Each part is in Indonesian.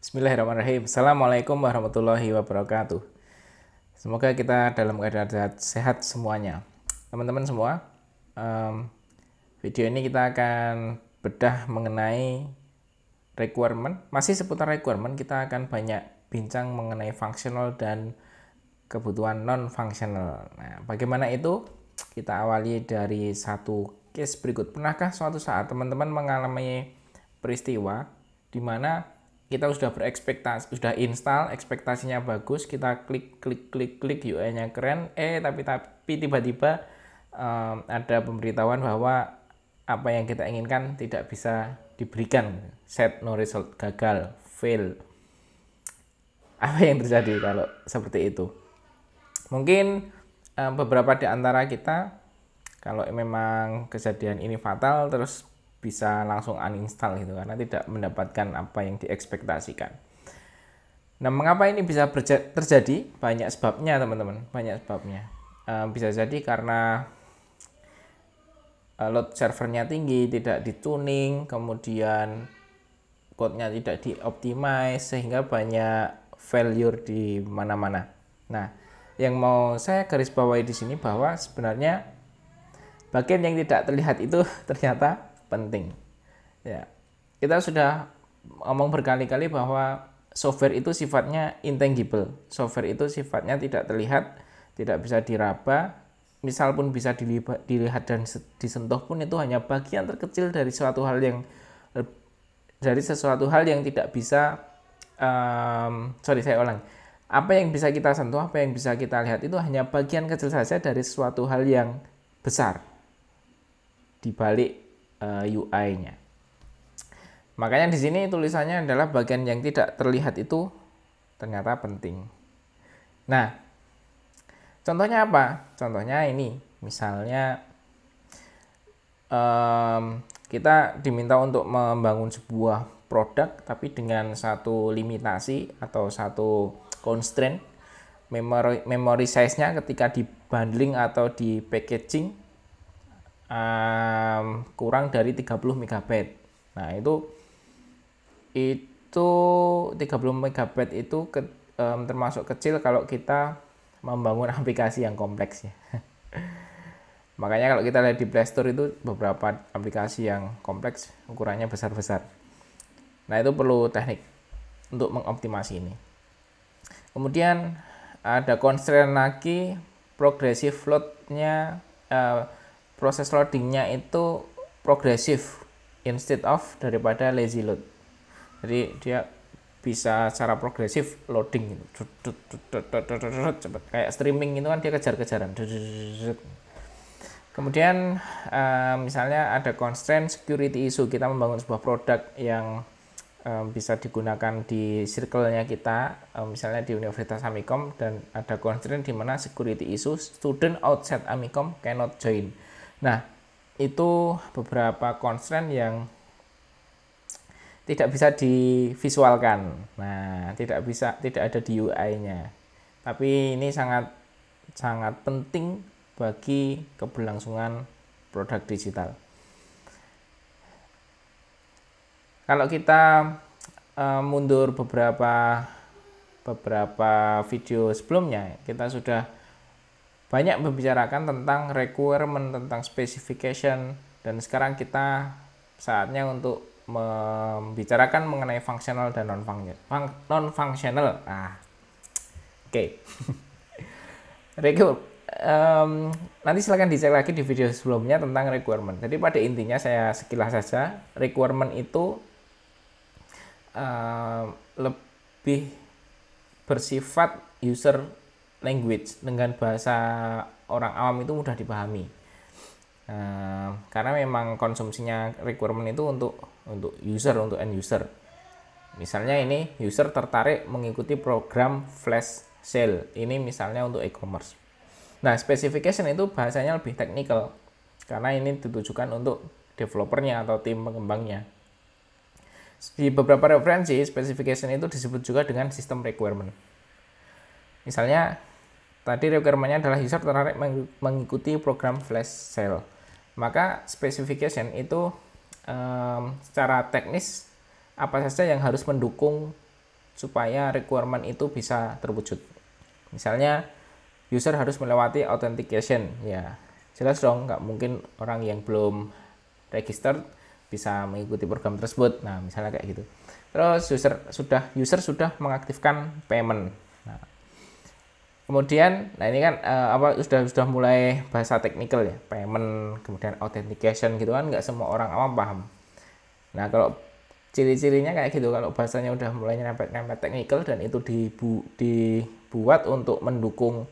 Bismillahirrahmanirrahim. Assalamualaikum warahmatullahi wabarakatuh. Semoga kita dalam keadaan sehat semuanya. Teman-teman semua, video ini kita akan bedah mengenai requirement. Masih seputar requirement, kita akan banyak bincang mengenai functional dan kebutuhan non-functional. Nah, bagaimana itu? Kita awali dari satu case berikut. Pernahkah suatu saat teman-teman mengalami peristiwa di mana kita sudah berekspektasi, sudah install, ekspektasinya bagus, kita klik UI-nya keren, tapi tiba-tiba ada pemberitahuan bahwa apa yang kita inginkan tidak bisa diberikan, set no result, gagal, fail. Apa yang terjadi kalau seperti itu? Mungkin beberapa di antara kita, kalau memang kejadian ini fatal, terus bisa langsung uninstall gitu karena tidak mendapatkan apa yang diekspektasikan. Nah, mengapa ini bisa terjadi? Banyak sebabnya, teman-teman. Banyak sebabnya. Bisa jadi karena load servernya tinggi, tidak dituning, kemudian code-nya tidak dioptimize sehingga banyak failure di mana-mana. Nah, yang mau saya garis bawahi di sini bahwa sebenarnya bagian yang tidak terlihat itu ternyata penting. Ya, kita sudah ngomong berkali-kali bahwa software itu sifatnya intangible. Software itu sifatnya tidak terlihat, tidak bisa diraba. Misal pun bisa dilihat dan disentuh pun itu hanya bagian terkecil dari sesuatu hal yang tidak bisa. Saya ulang. Apa yang bisa kita sentuh, apa yang bisa kita lihat itu hanya bagian kecil saja dari sesuatu hal yang besar di balik UI-nya. Makanya di sini tulisannya adalah bagian yang tidak terlihat itu ternyata penting. Nah, contohnya apa? Contohnya ini, misalnya kita diminta untuk membangun sebuah produk, tapi dengan satu limitasi atau satu constraint, memory size-nya ketika di bundling atau di packaging kurang dari 30 MB. Nah, itu 30 MB itu termasuk kecil kalau kita membangun aplikasi yang kompleks ya. Makanya kalau kita lihat di Play Store itu beberapa aplikasi yang kompleks ukurannya besar-besar. Nah, itu perlu teknik untuk mengoptimasi ini. Kemudian ada constraint lagi, progressive load-nya, proses loadingnya itu progresif instead of daripada lazy load. Jadi dia bisa secara progresif loading cepat, kayak streaming itu kan dia kejar-kejaran. Kemudian misalnya ada constraint security issue, kita membangun sebuah produk yang bisa digunakan di circle-nya kita, misalnya di Universitas Amikom, dan ada constraint di mana security issue, student outside Amikom cannot join. Nah, itu beberapa constraint yang tidak bisa divisualkan. Nah, tidak ada di UI-nya. Tapi ini sangat penting bagi keberlangsungan produk digital. Kalau kita mundur beberapa video sebelumnya, kita sudah banyak membicarakan tentang requirement, tentang specification, dan sekarang kita saatnya untuk membicarakan mengenai functional dan non-functional. Oke. Nanti silahkan dicek lagi di video sebelumnya tentang requirement. Jadi pada intinya saya sekilas saja, requirement itu lebih bersifat user language, dengan bahasa orang awam itu mudah dipahami. Karena memang konsumsinya requirement itu untuk user, untuk end user. Misalnya ini user tertarik mengikuti program flash sale. Ini misalnya untuk e-commerce. Nah, specification itu bahasanya lebih technical karena ini ditujukan untuk developernya atau tim pengembangnya. Di beberapa referensi, specification itu disebut juga dengan system requirement. Misalnya, tadi requirement-nya adalah user tertarik mengikuti program flash sale. Maka specification itu secara teknis apa saja yang harus mendukung supaya requirement itu bisa terwujud. Misalnya user harus melewati authentication, ya jelas dong nggak mungkin orang yang belum register bisa mengikuti program tersebut. Nah, misalnya kayak gitu. Terus user sudah mengaktifkan payment. Nah, kemudian, nah ini kan sudah mulai bahasa teknikal ya, payment, kemudian authentication gitu kan, nggak semua orang awam paham. Nah, kalau ciri-cirinya kayak gitu, kalau bahasanya udah mulai nyerempet-nyerempet teknikal dan itu dibuat untuk mendukung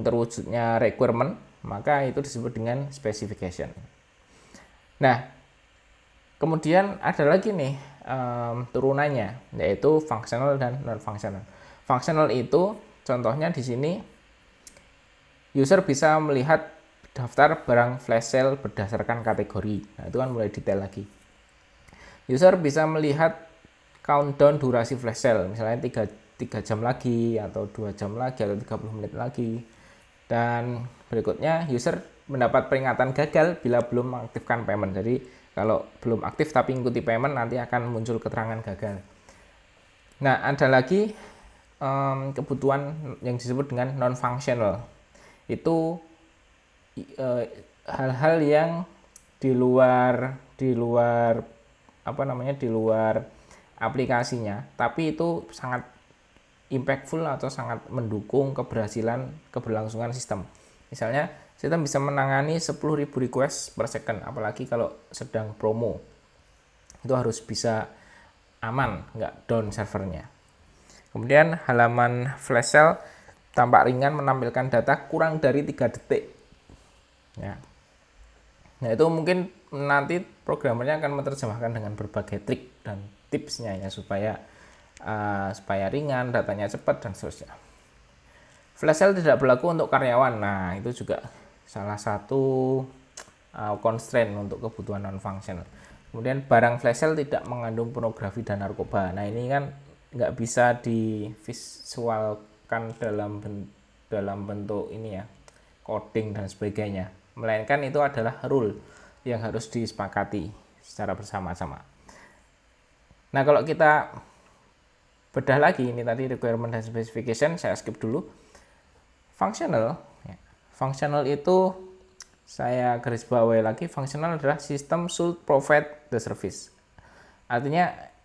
terwujudnya requirement, maka itu disebut dengan specification. Nah, kemudian ada lagi nih turunannya, yaitu functional dan non-functional. Functional itu contohnya di sini user bisa melihat daftar barang flash sale berdasarkan kategori. Nah, itu kan mulai detail lagi. User bisa melihat countdown durasi flash sale, misalnya 3 jam lagi, atau 2 jam lagi, atau 30 menit lagi. Dan berikutnya, user mendapat peringatan gagal bila belum mengaktifkan payment. Jadi, kalau belum aktif tapi mengikuti payment, nanti akan muncul keterangan gagal. Nah, ada lagi kebutuhan yang disebut dengan non-functional. Itu hal-hal yang di luar aplikasinya, tapi itu sangat impactful atau sangat mendukung keberlangsungan sistem. Misalnya, sistem bisa menangani 10.000 request per second, apalagi kalau sedang promo. Itu harus bisa aman, nggak down servernya. Kemudian halaman flash sale tampak ringan, menampilkan data kurang dari 3 detik. Ya. Nah, itu mungkin nanti programmernya akan menerjemahkan dengan berbagai trik dan tipsnya ya, supaya ringan, datanya cepat, dan seterusnya. Flash sale tidak berlaku untuk karyawan. Nah, itu juga salah satu constraint untuk kebutuhan non-functional. Kemudian barang flash sale tidak mengandung pornografi dan narkoba. Nah, ini kan nggak bisa divisualkan dalam bentuk ini ya, coding dan sebagainya, melainkan itu adalah rule yang harus disepakati secara bersama-sama. Nah, kalau kita bedah lagi, ini tadi requirement dan specification, saya skip dulu. Functional itu saya garis bawahi lagi, functional adalah system should provide the service. Artinya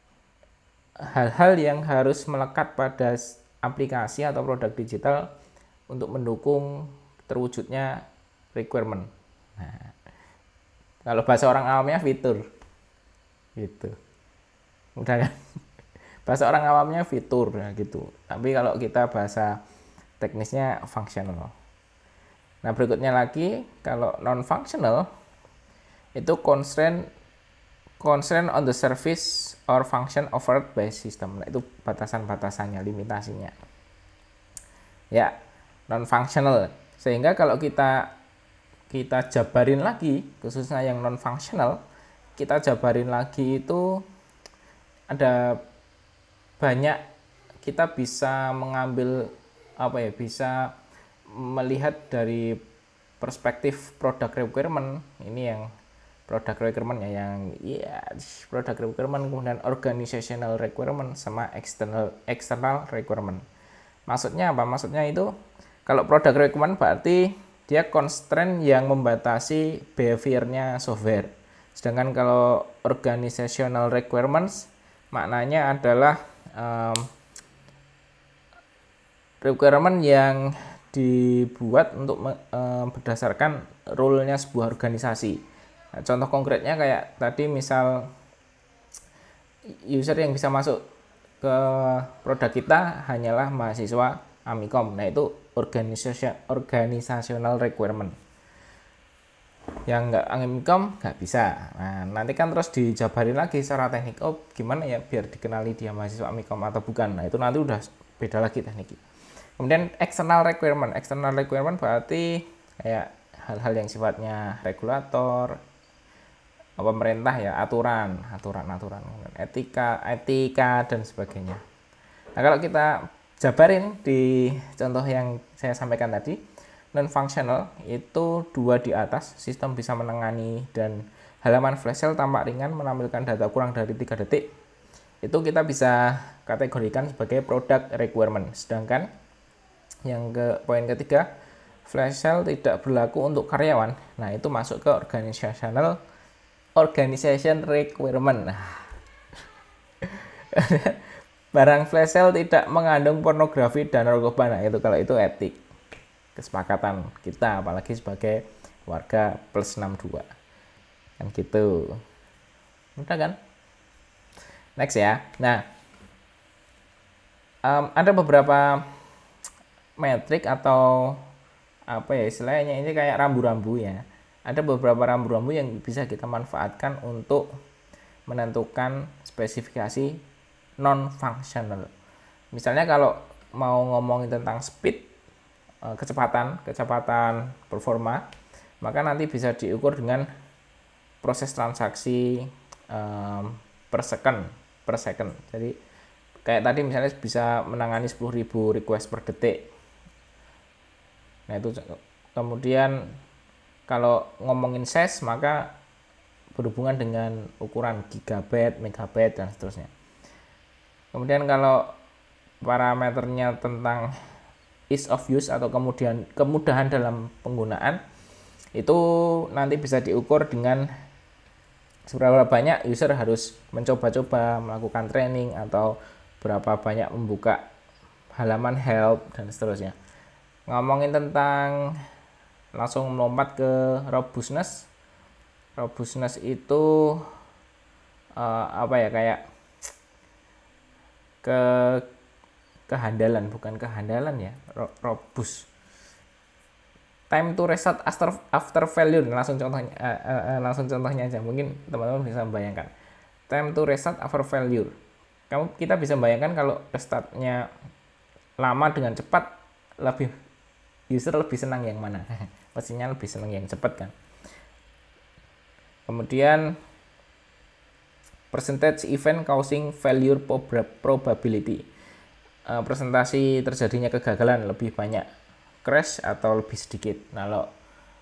hal-hal yang harus melekat pada aplikasi atau produk digital untuk mendukung terwujudnya requirement. Nah, kalau bahasa orang awamnya fitur, gitu. Udah kan? Bahasa orang awamnya fitur, nah gitu. Tapi kalau kita bahasa teknisnya functional. Nah, berikutnya lagi, kalau non-functional itu constraint on the service or function offered by system. Nah, itu batasan-batasannya, limitasinya. Ya, non-functional. Sehingga kalau kita jabarin lagi, khususnya yang non-functional, kita jabarin lagi itu ada banyak, kita bisa mengambil bisa melihat dari perspektif product requirement. Ini yang product requirement ya, product requirement, kemudian organizational requirement, sama external requirement. Maksudnya apa? Maksudnya itu kalau product requirement berarti dia constraint yang membatasi behaviornya software. Sedangkan kalau organizational requirements maknanya adalah requirement yang dibuat untuk berdasarkan rule-nya sebuah organisasi. Nah, contoh konkretnya kayak tadi, misal user yang bisa masuk ke produk kita hanyalah mahasiswa Amikom. Nah, itu organizational requirement. Yang nggak Amikom nggak bisa. Nah, nanti kan terus dijabarin lagi secara teknik. Oh, gimana ya biar dikenali dia mahasiswa Amikom atau bukan. Nah, itu nanti udah beda lagi tekniknya. Kemudian external requirement berarti kayak hal-hal yang sifatnya regulator, pemerintah ya, aturan, etika dan sebagainya. Nah, kalau kita jabarin di contoh yang saya sampaikan tadi, non-functional itu 2 di atas, sistem bisa menangani dan halaman flash sale tampak ringan, menampilkan data kurang dari 3 detik. itu kita bisa kategorikan sebagai product requirement. Sedangkan yang ke poin ketiga, flash sale tidak berlaku untuk karyawan. Nah, itu masuk ke organization requirement. Nah, barang flash sale tidak mengandung pornografi dan narkoba. Nah, itu kalau itu etik. Kesepakatan kita apalagi sebagai warga plus 62. Kan gitu. Mudah kan? Next ya. Nah, ada beberapa metrik atau apa ya istilahnya, ini kayak rambu-rambu ya. Ada beberapa rambu-rambu yang bisa kita manfaatkan untuk menentukan spesifikasi non-functional. Misalnya kalau mau ngomongin tentang speed, kecepatan performa, maka nanti bisa diukur dengan proses transaksi per second. Jadi kayak tadi misalnya bisa menangani 10.000 request per detik. Nah, itu kemudian kalau ngomongin size maka berhubungan dengan ukuran gigabyte, megabyte dan seterusnya. Kemudian kalau parameternya tentang ease of use atau kemudahan dalam penggunaan, itu nanti bisa diukur dengan seberapa banyak user harus mencoba-coba melakukan training atau berapa banyak membuka halaman help dan seterusnya. Ngomongin tentang langsung melompat ke robustness itu apa ya, kayak bukan kehandalan ya, robust. Time to restart after failure. Langsung contohnya aja, mungkin teman-teman bisa membayangkan. Time to restart after failure. Kita bisa bayangkan kalau restartnya lama dengan cepat, user lebih senang yang mana? Pastinya lebih senang yang cepat kan. Kemudian percentage event causing failure probability. Presentasi terjadinya kegagalan lebih banyak crash atau lebih sedikit. Nah,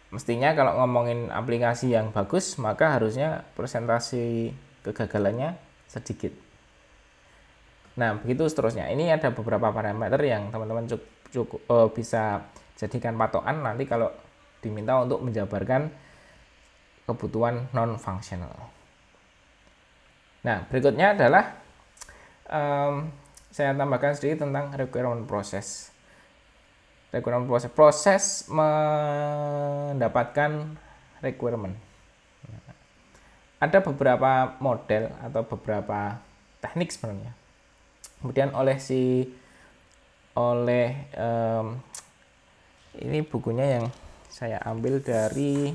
mestinya kalau ngomongin aplikasi yang bagus, maka harusnya presentasi kegagalannya sedikit. Nah, begitu seterusnya. Ini ada beberapa parameter yang teman-teman cukup bisa jadikan patokan nanti kalau diminta untuk menjabarkan kebutuhan non-functional. Nah, berikutnya adalah saya tambahkan sedikit tentang requirement process. Proses mendapatkan requirement. Ada beberapa model atau beberapa teknik sebenarnya. Kemudian ini bukunya yang saya ambil dari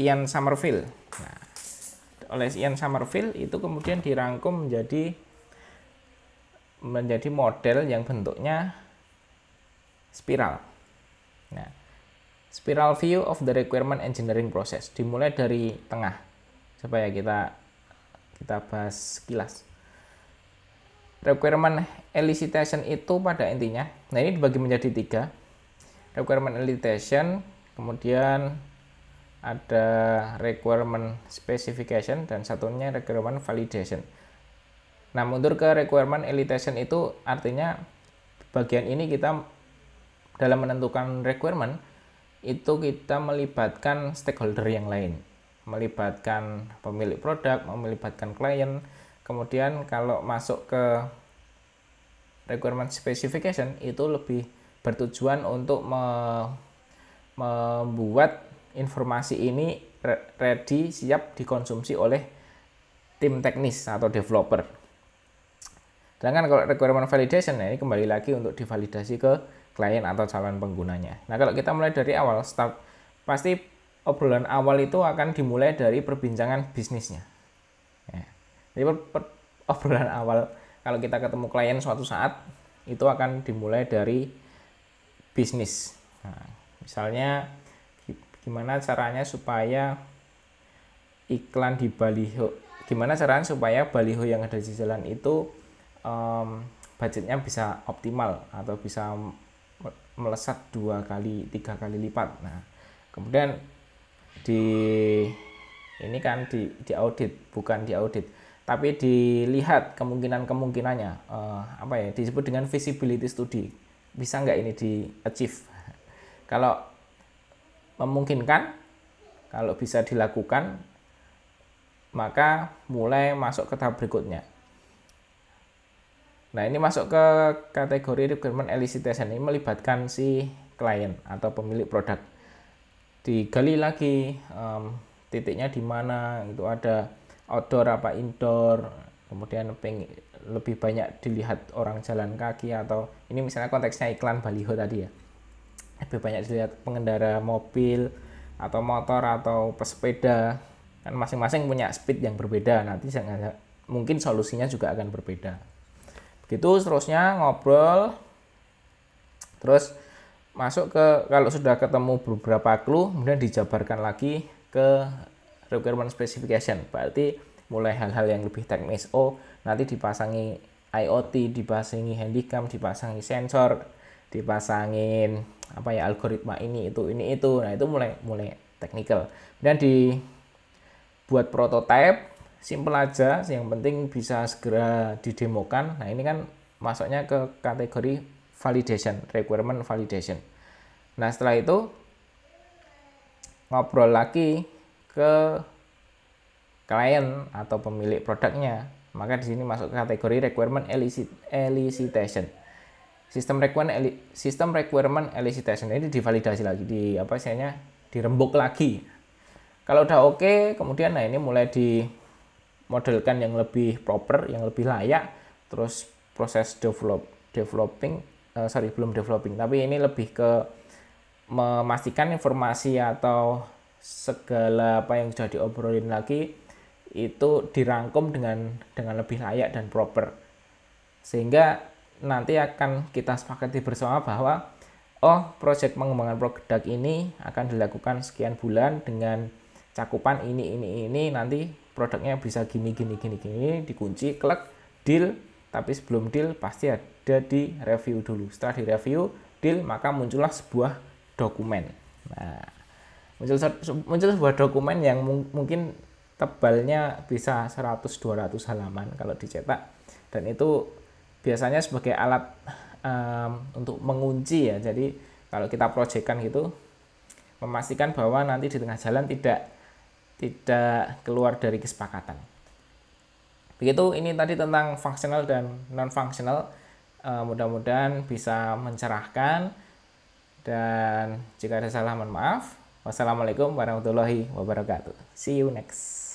Ian Sommerville. Nah, oleh Ian Sommerville itu kemudian dirangkum menjadi model yang bentuknya spiral. Nah, spiral view of the requirement engineering process, dimulai dari tengah. Supaya kita bahas sekilas. Requirement elicitation itu pada intinya, nah ini dibagi menjadi 3. Requirement elicitation, kemudian ada requirement specification, dan satunya requirement validation. Nah, mundur ke requirement elicitation itu artinya bagian ini kita dalam menentukan requirement itu kita melibatkan stakeholder yang lain, melibatkan pemilik produk, melibatkan klien. Kemudian kalau masuk ke requirement specification itu lebih bertujuan untuk membuat informasi ini ready, siap dikonsumsi oleh tim teknis atau developer. Sedangkan kalau requirement validation, ini kembali lagi untuk divalidasi ke klien atau calon penggunanya. Nah, kalau kita mulai dari awal, pasti obrolan awal itu akan dimulai dari perbincangan bisnisnya. Ya. Jadi obrolan awal kalau kita ketemu klien suatu saat itu akan dimulai dari bisnis. Nah, misalnya gimana caranya supaya iklan di baliho, gimana caranya supaya baliho yang ada di jalan itu budgetnya bisa optimal atau bisa melesat 2 kali 3 kali lipat. Nah, kemudian di audit, bukan di audit, tapi dilihat kemungkinannya, apa ya, disebut dengan feasibility study, bisa nggak ini di achieve. Kalau memungkinkan, kalau bisa dilakukan, maka mulai masuk ke tahap berikutnya. Nah, ini masuk ke kategori requirement elicitation. Ini melibatkan si klien atau pemilik produk. Digali lagi titiknya di mana, itu ada outdoor apa indoor, kemudian lebih banyak dilihat orang jalan kaki, atau ini misalnya konteksnya iklan baliho tadi ya, lebih banyak dilihat pengendara mobil atau motor atau pesepeda. Kan masing-masing punya speed yang berbeda, nanti mungkin solusinya juga akan berbeda. Begitu seterusnya ngobrol, terus masuk ke, kalau sudah ketemu beberapa clue, kemudian dijabarkan lagi ke requirement specification. Berarti mulai hal-hal yang lebih teknis. Oh, nanti dipasangi IoT, dipasangi handycam, dipasangi sensor, dipasangin apa ya, algoritma ini itu. Nah, itu mulai teknikal. Dan dibuat prototype, simple aja, yang penting bisa segera didemokan. Nah, ini kan masuknya ke kategori validation, requirement validation. Nah, setelah itu ngobrol lagi ke klien atau pemilik produknya, maka di sini masuk ke kategori requirement elicitation. Sistem requirement elicitation ini divalidasi lagi, dirembuk lagi. Kalau udah oke, kemudian nah ini mulai dimodelkan yang lebih proper, yang lebih layak. Terus proses belum developing, tapi ini lebih ke memastikan informasi atau segala apa yang sudah diobrolin lagi itu dirangkum dengan lebih layak dan proper, sehingga nanti akan kita sepakati bersama bahwa proyek pengembangan produk ini akan dilakukan sekian bulan dengan cakupan ini, nanti produknya bisa gini, dikunci, klik, deal. Tapi sebelum deal pasti ada di review dulu. Setelah di review, deal, maka muncullah sebuah dokumen. Nah, muncul sebuah dokumen yang mungkin tebalnya bisa 100-200 halaman kalau dicetak. Dan itu biasanya sebagai alat untuk mengunci ya. Jadi kalau kita proyekkan gitu, memastikan bahwa nanti di tengah jalan tidak keluar dari kesepakatan. Begitu, ini tadi tentang functional dan non-functional. Mudah-mudahan bisa mencerahkan, dan jika ada salah mohon maaf. Wassalamualaikum warahmatullahi wabarakatuh. See you next.